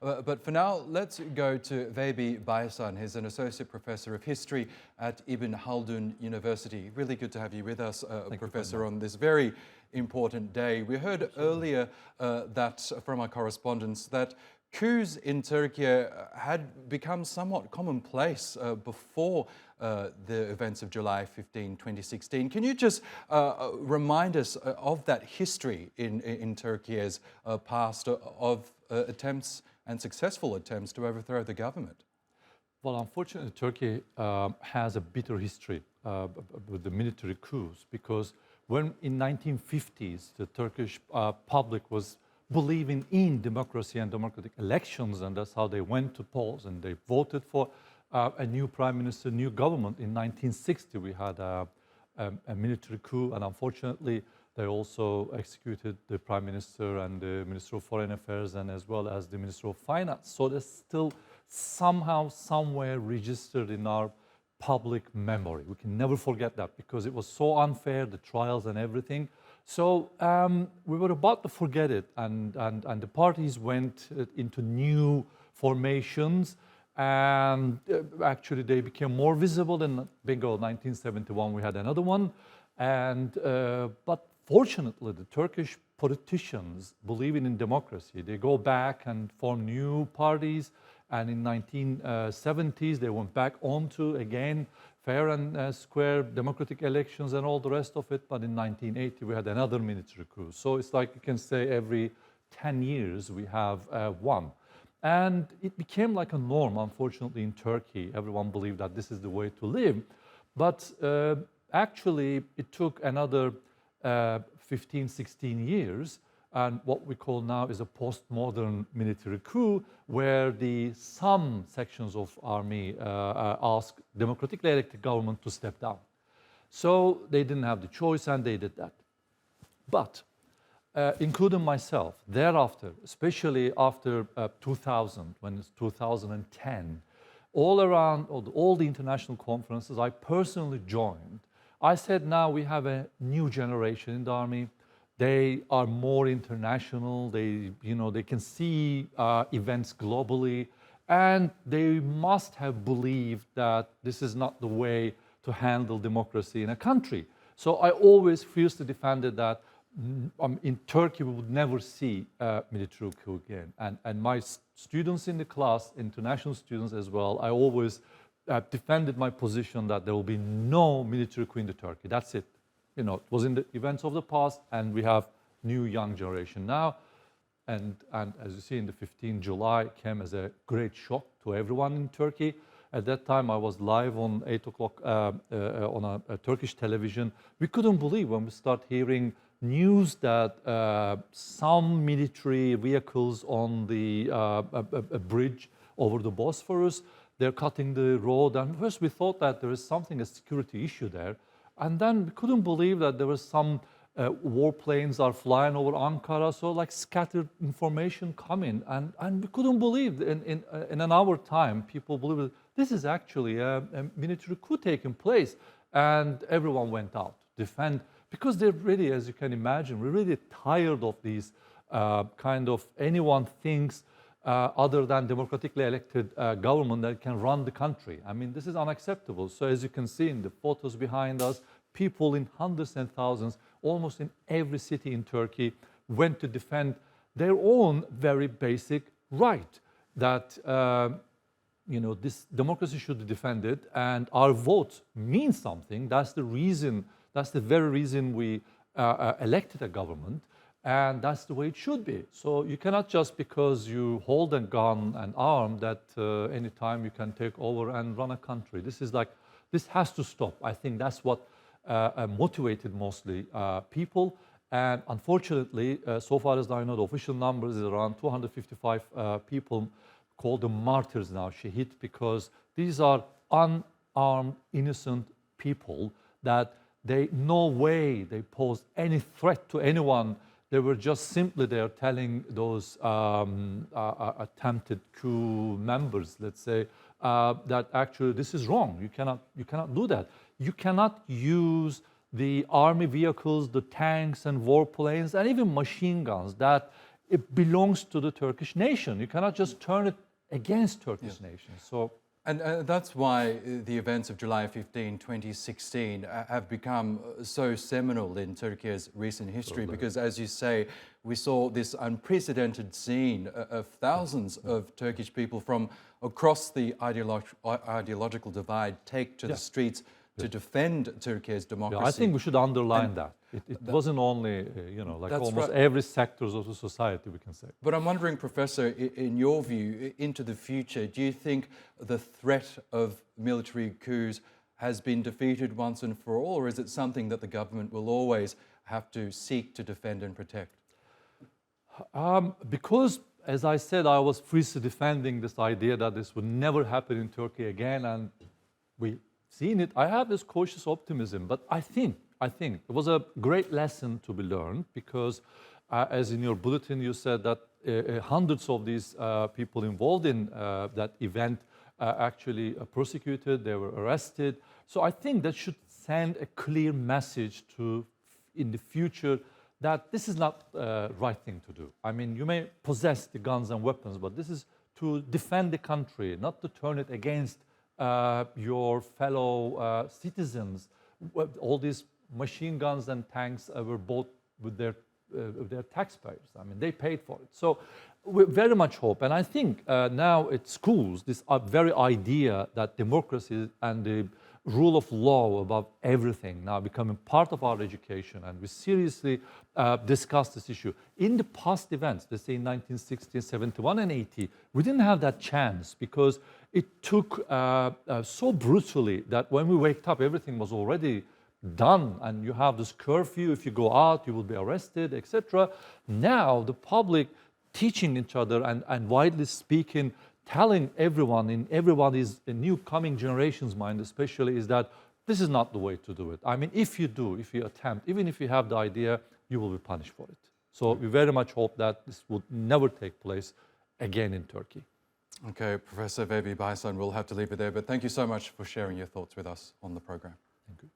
But for now, let's go to Vehbi Baysan. He's an associate professor of history at Ibn Haldun University. Really good to have you with us, Professor, on this very important day. We heard earlier that from our correspondents that coups in Turkey had become somewhat commonplace before the events of July 15, 2016. Can you just remind us of that history in Turkey's past of attempts and successful attempts to overthrow the government? Well, unfortunately, Turkey has a bitter history with the military coups, because when in 1950s the Turkish public was believing in democracy and democratic elections, and that's how they went to polls and they voted for a new prime minister, new government. In 1960 we had a military coup, and unfortunately they also executed the prime minister and the minister of foreign affairs, and as well as the minister of finance. So that's still somehow, somewhere registered in our public memory. We can never forget that, because it was so unfair, the trials and everything. So we were about to forget it, and the parties went into new formations, and actually they became more visible. In bingo 1971 we had another one, and but fortunately the Turkish politicians believing in democracy, they go back and form new parties, and in 1970s they went back onto again fair and square democratic elections and all the rest of it. But in 1980 we had another military coup. So it's like you can say every 10 years we have one. And it became like a norm, unfortunately, in Turkey. Everyone believed that this is the way to live. But actually it took another 15, 16 years, and what we call now is a postmodern military coup, where some sections of army asked democratically elected government to step down. So they didn't have the choice, and they did that. But including myself, thereafter, especially after 2000, when it's 2010, all around all the international conferences I personally joined, I said, now we have a new generation in the army. They are more international. They can see events globally, and they must have believed that this is not the way to handle democracy in a country. So I always fiercely defended that in Turkey we would never see a military coup again. And my students in the class, international students as well, I always defended my position that there will be no military coup in Turkey. That's it. It was in the events of the past, and we have new young generation now. And as you see, in the 15th July came as a great shock to everyone in Turkey. At that time, I was live on 8 o'clock on a Turkish television. We couldn't believe when we start hearing news that some military vehicles on the a bridge over the Bosphorus, they're cutting the road. And first we thought that there is something, a security issue there. And then we couldn't believe that there was some warplanes are flying over Ankara, so like scattered information coming. And we couldn't believe in an hour time, people believed that this is actually a military coup taking place. And everyone went out to defend, because they're really, as you can imagine, we're really tired of these kind of anyone thinks other than democratically elected government that can run the country. I mean, this is unacceptable. So as you can see in the photos behind us, people in hundreds and thousands, almost in every city in Turkey, went to defend their own very basic right that, this democracy should be defended, and our vote means something. That's the reason, that's the very reason we elected a government. And that's the way it should be. So you cannot just because you hold a gun and arm that anytime you can take over and run a country. This has to stop. I think that's what motivated mostly people. And unfortunately, so far as I know, the official numbers is around 255 people called the martyrs now, shahid, because these are unarmed, innocent people that no way they posed any threat to anyone. They were just simply there telling those attempted coup members, let's say, that actually this is wrong. You cannot do that. You cannot use the army vehicles, the tanks and warplanes, and even machine guns that it belongs to the Turkish nation. You cannot just turn it against Turkish nation. So. And that's why the events of July 15, 2016 have become so seminal in Turkey's recent history because, as you say, we saw this unprecedented scene of thousands of Turkish people from across the ideological divide take to the streets to defend Turkey's democracy. Yeah, I think we should underline that. It wasn't only, like almost every sectors of the society, we can say. But I'm wondering, Professor, in your view, into the future, do you think the threat of military coups has been defeated once and for all, or is it something that the government will always have to seek to defend and protect? Because, as I said, I was freely defending this idea that this would never happen in Turkey again, and we've seen it. I have this cautious optimism, but I think it was a great lesson to be learned because, as in your bulletin, you said that hundreds of these people involved in that event actually prosecuted, they were arrested. So I think that should send a clear message to, in the future, that this is not the right thing to do. I mean, you may possess the guns and weapons, but this is to defend the country, not to turn it against your fellow citizens. All these machine guns and tanks were bought with their taxpayers. I mean, they paid for it. So we very much hope, and I think now at schools, this very idea that democracy and the rule of law above everything now becoming part of our education, and we seriously discuss this issue. In the past events, let's say in 1960, 71 and 80, we didn't have that chance because it took so brutally that when we waked up, everything was already done, and you have this curfew. If you go out, you will be arrested, etc. Now the public teaching each other and widely speaking, telling everyone in everybody's new coming generation's mind especially, is that this is not the way to do it. I mean, if you attempt, even if you have the idea, you will be punished for it. So we very much hope that this would never take place again in Turkey. Okay, Professor Vehbi Baysan, we'll have to leave it there, but thank you so much for sharing your thoughts with us on the program. Thank you.